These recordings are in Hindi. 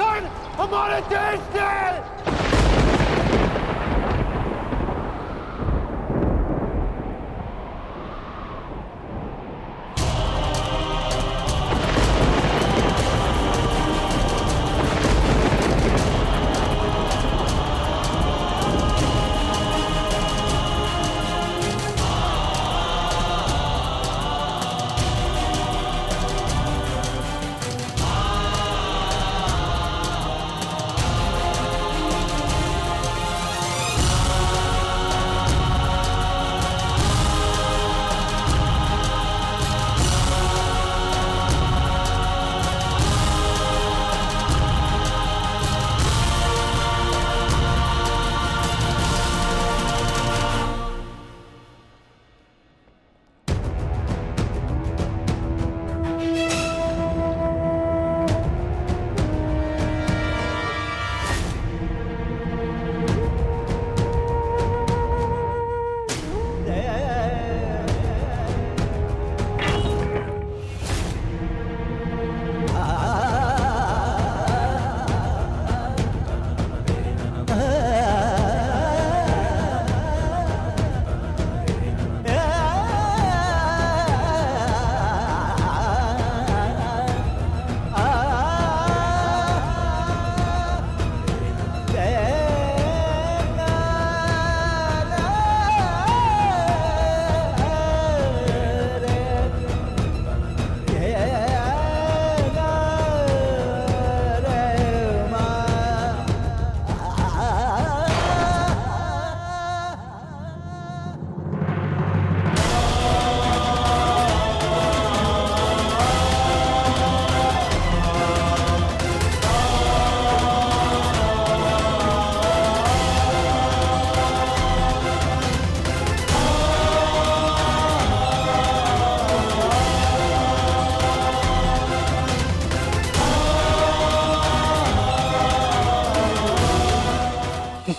समर्थन हमारे देश ने।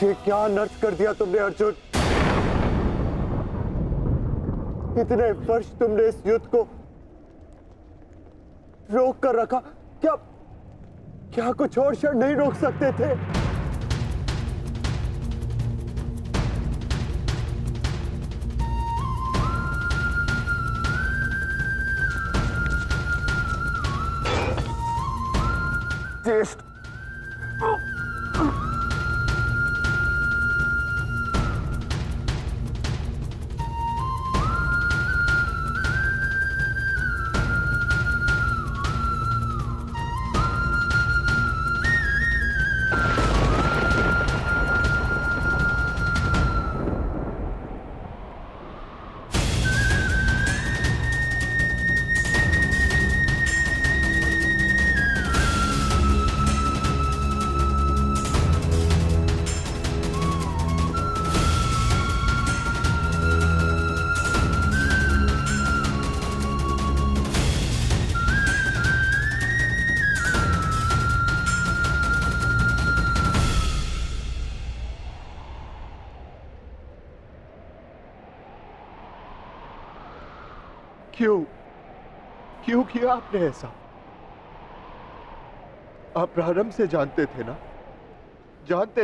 ये क्या अनर्थ कर दिया तुमने अर्जुन। इतने वर्ष तुमने इस युद्ध को रोक कर रखा, क्या क्या कुछ और क्षण नहीं रोक सकते थे? ज्येष्ठ क्यों क्यों किया आपने ऐसा? आप प्रारंभ से जानते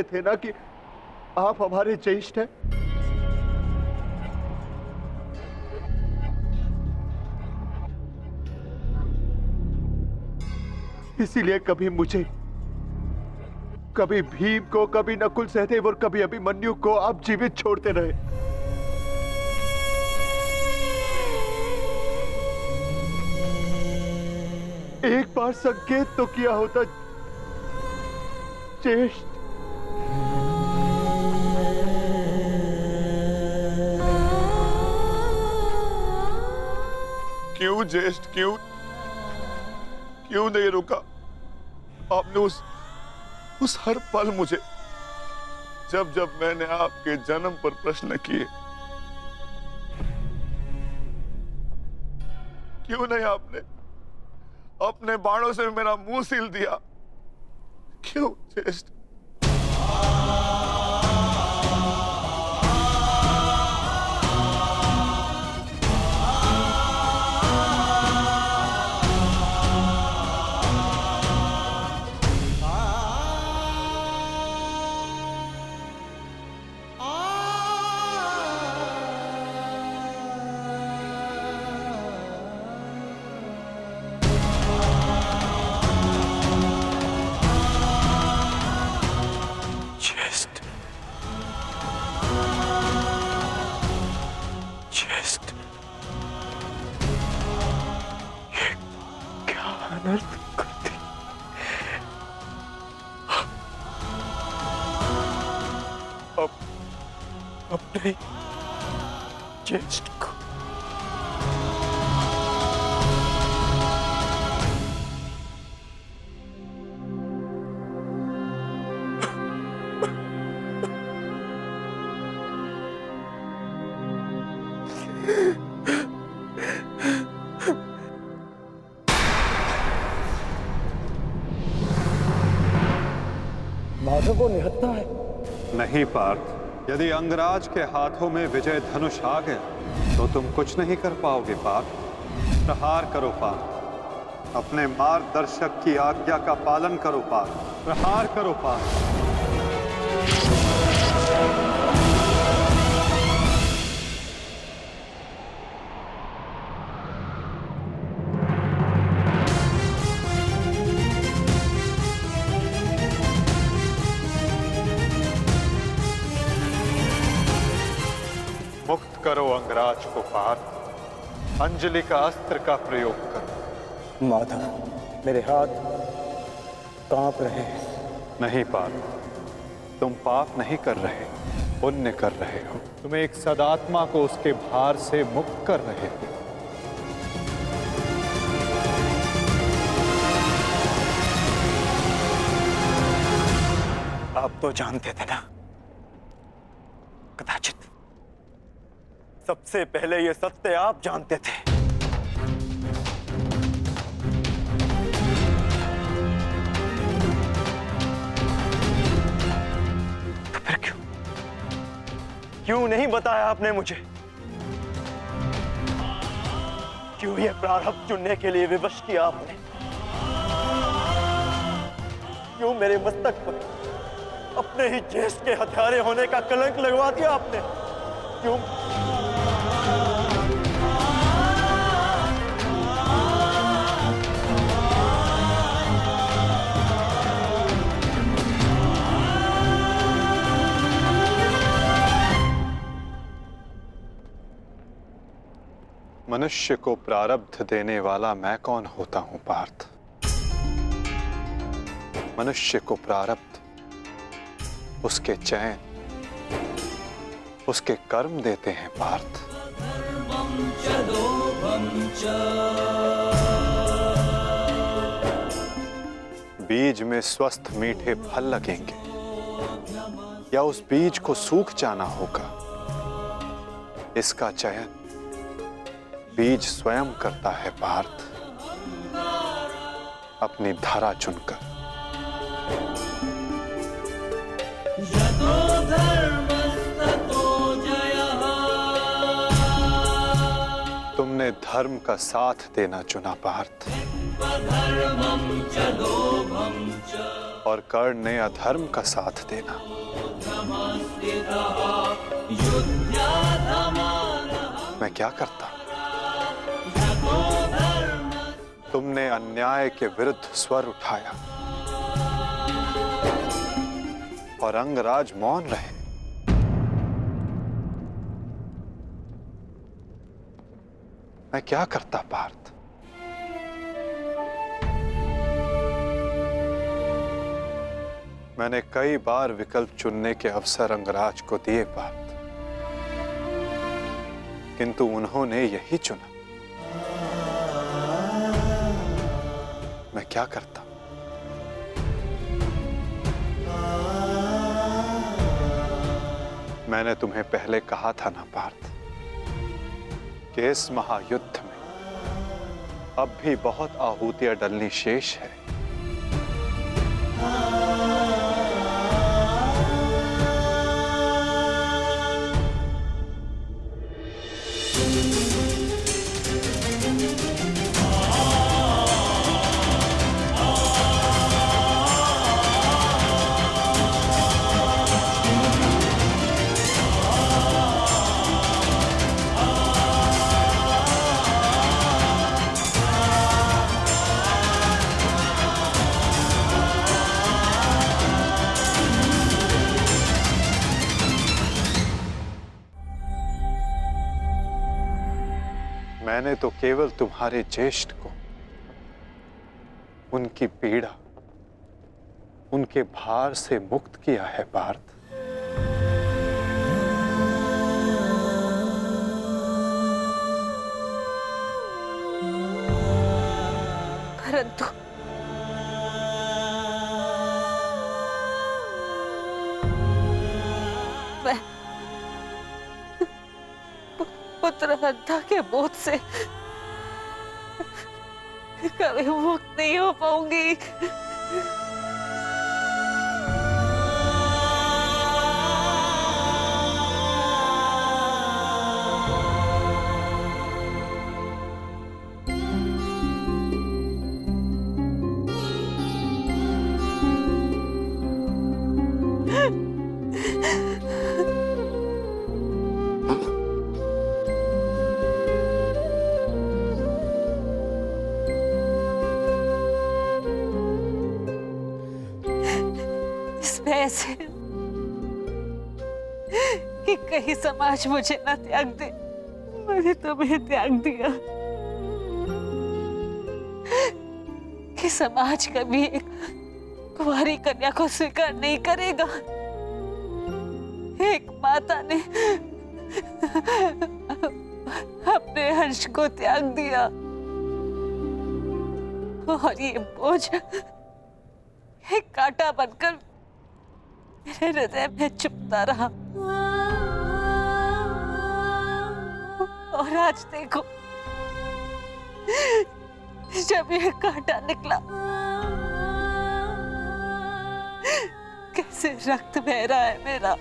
थे ना कि आप हमारे ज्येष्ठ हैं। इसीलिए कभी मुझे, कभी भीम को, कभी नकुल सहदेव और कभी अभिमन्यु को आप जीवित छोड़ते रहे। एक बार संकेत तो किया होता ज्येष्ठ। क्यों ज्येष्ठ, क्यों नहीं रुका आपने? उस हर पल मुझे, जब मैंने आपके जन्म पर प्रश्न किए, क्यों नहीं आपने अपने बाणों से मेरा मुंह सील दिया? क्यों ज्येष्ठ? अपने ज्येष्ठ को। माधव को निहत्था है। नहीं पार्थ, यदि अंगराज के हाथों में विजय धनुष आ गया तो तुम कुछ नहीं कर पाओगे पार्थ। प्रहार करो पार्थ, अपने मार्गदर्शक की आज्ञा का पालन करो पार्थ। प्रहार करो पार्थ। मुक्त करो अंगराज को पार्थ। अंजलि का अस्त्र का प्रयोग करो। माधव, मेरे हाथ कांप रहे हैं। नहीं पार्थ, तुम पाप नहीं कर रहे, पुण्य कर रहे हो। तुम एक सदात्मा को उसके भार से मुक्त कर रहे हो। आप तो जानते थे ना, कदाचित सबसे पहले ये सत्य आप जानते थे। तो फिर क्यों नहीं बताया आपने मुझे? क्यों ये प्रारब्ध चुनने के लिए विवश किया आपने? क्यों मेरे मस्तक पर अपने ही ज्येष्ठ के हत्यारे होने का कलंक लगवा दिया आपने? क्यों? मनुष्य को प्रारब्ध देने वाला मैं कौन होता हूं पार्थ? मनुष्य को प्रारब्ध उसके चयन, उसके कर्म देते हैं पार्थ। बीज में स्वस्थ मीठे फल लगेंगे या उस बीज को सूख जाना होगा, इसका चयन बीज स्वयं करता है पार्थ, अपनी धारा चुनकर। तुमने धर्म का साथ देना चुना पार्थ, और कर्ण ने अधर्म का साथ देना। मैं क्या करता? तुमने अन्याय के विरुद्ध स्वर उठाया और अंगराज मौन रहे। मैं क्या करता पार्थ? मैंने कई बार विकल्प चुनने के अवसर अंगराज को दिए पार्थ, किंतु उन्होंने यही चुना। मैं क्या करता? मैंने तुम्हें पहले कहा था ना पार्थ कि इस महायुद्ध में अब भी बहुत आहुतियां डलनी शेष है। मैंने तो केवल तुम्हारे ज्येष्ठ को उनकी पीड़ा, उनके भार से मुक्त किया है पार्थ। पुत्र हत्या के बोझ से कभी मुक्त नहीं हो पाऊंगी। इसमें ऐसे कि कहीं समाज मुझे ना त्याग दे। मैंने तुम्हें त्याग दिया कि समाज कभी एक कुंवारी कन्या को स्वीकार नहीं करेगा। एक माता ने अपने हर्ष को त्याग दिया और ये बोझ एक कांटा बनकर मेरे हृदय में चुभता रहा। और आज देखो, जब ये कांटा निकला, कैसे रक्त बह रहा है मेरा।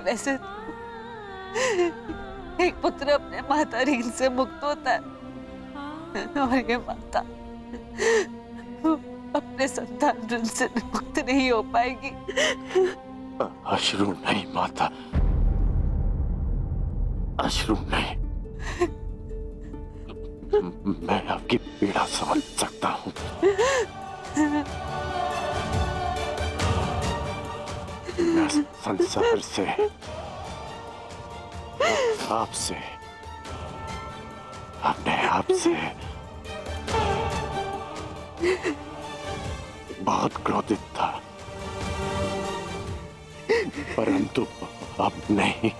वैसे एक पुत्र अपने माता ऋण से मुक्त होता है और ये माता अपने संतान ऋण से मुक्त नहीं हो पाएगी। अश्रु नहीं माता, अश्रु नहीं। मैं आपकी पीड़ा समझ सकता हूँ। मैं संसार से, आपसे, अपने आप से बहुत क्रोधित था, परंतु अब नहीं।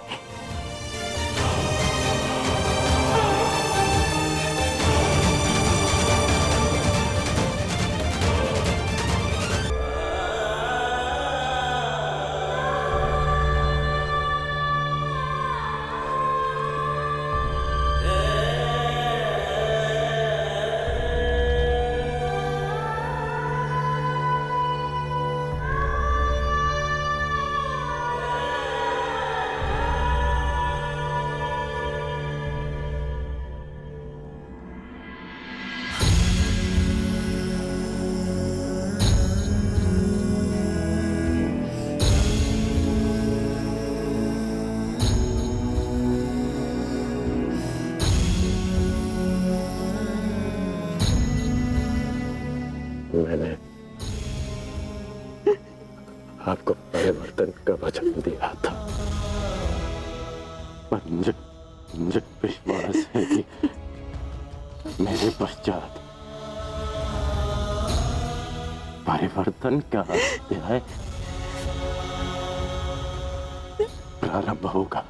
मैंने आपको परिवर्तन का वचन दिया था, पर मुझे विश्वास है कि मेरे पश्चात परिवर्तन का अध्याय प्रारंभ होगा।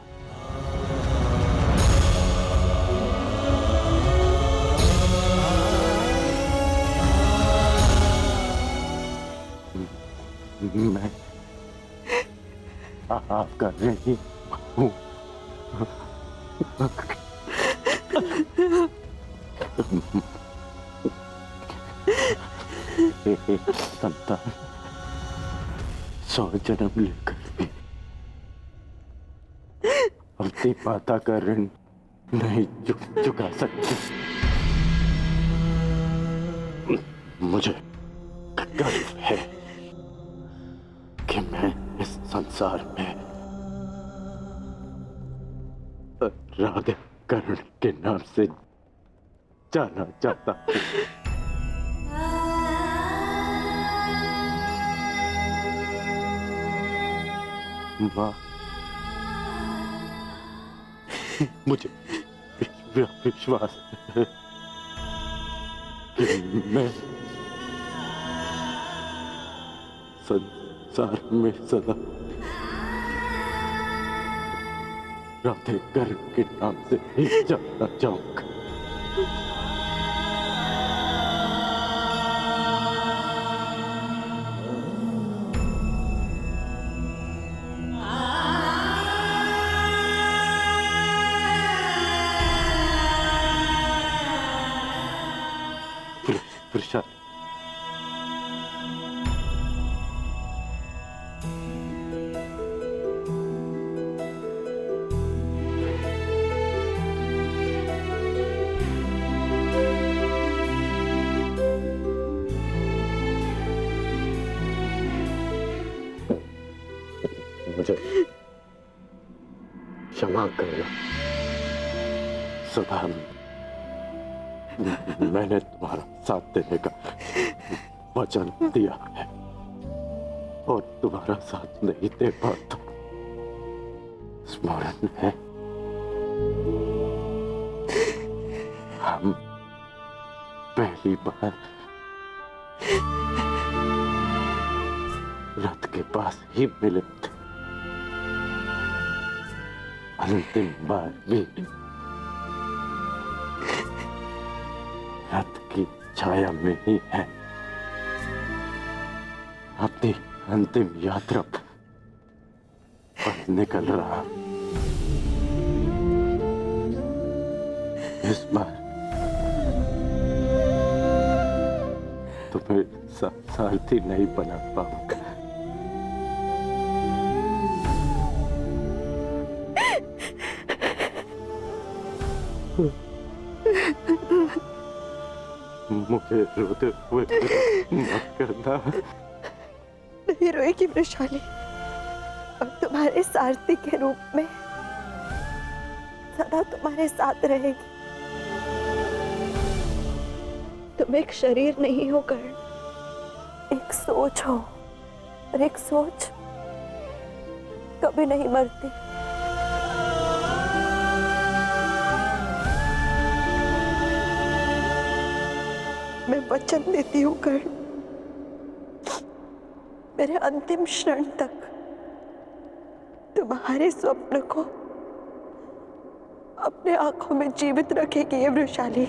मैं आपका नहीं हूँ। संतान 100 जन्म लेकर भी अपनी माता का ऋण नहीं चुका सकती। मुझे गर्व है कि मैं इस संसार में राधा कर्ण के नाम से जाना चाहता हूँ। माँ, मुझे विश्वास है कि मैं संसार में सदा राधे कर्ण के नाम से ही जाना चाहूंगा। वृषाली, मुझे क्षमा करना सुधा। मैंने तुम्हारा साथ देने का वचन दिया है और तुम्हारा साथ नहीं दे पाता। स्मरण है हम पहली बार रथ के पास ही मिले थे, अंतिम बार भी रथ की छाया में ही है। अपनी अंतिम यात्रा पर निकल रहा। इस बार तुम्हें सारथी नहीं बना पाऊंगा। मुझे रोते हुए मत करना। नहीं रोएगी वृषाली, और तुम्हारे सारथी के रूप में सदा तुम्हारे साथ रहेगी। तुम एक शरीर नहीं हो कर्ण, एक सोच हो, और एक सोच कभी नहीं मरती। मैं वचन देती हूँ कर्ण, मेरे अंतिम क्षण तक तुम्हारे स्वप्न को अपने आंखों में जीवित रखेगी ये वृषाली।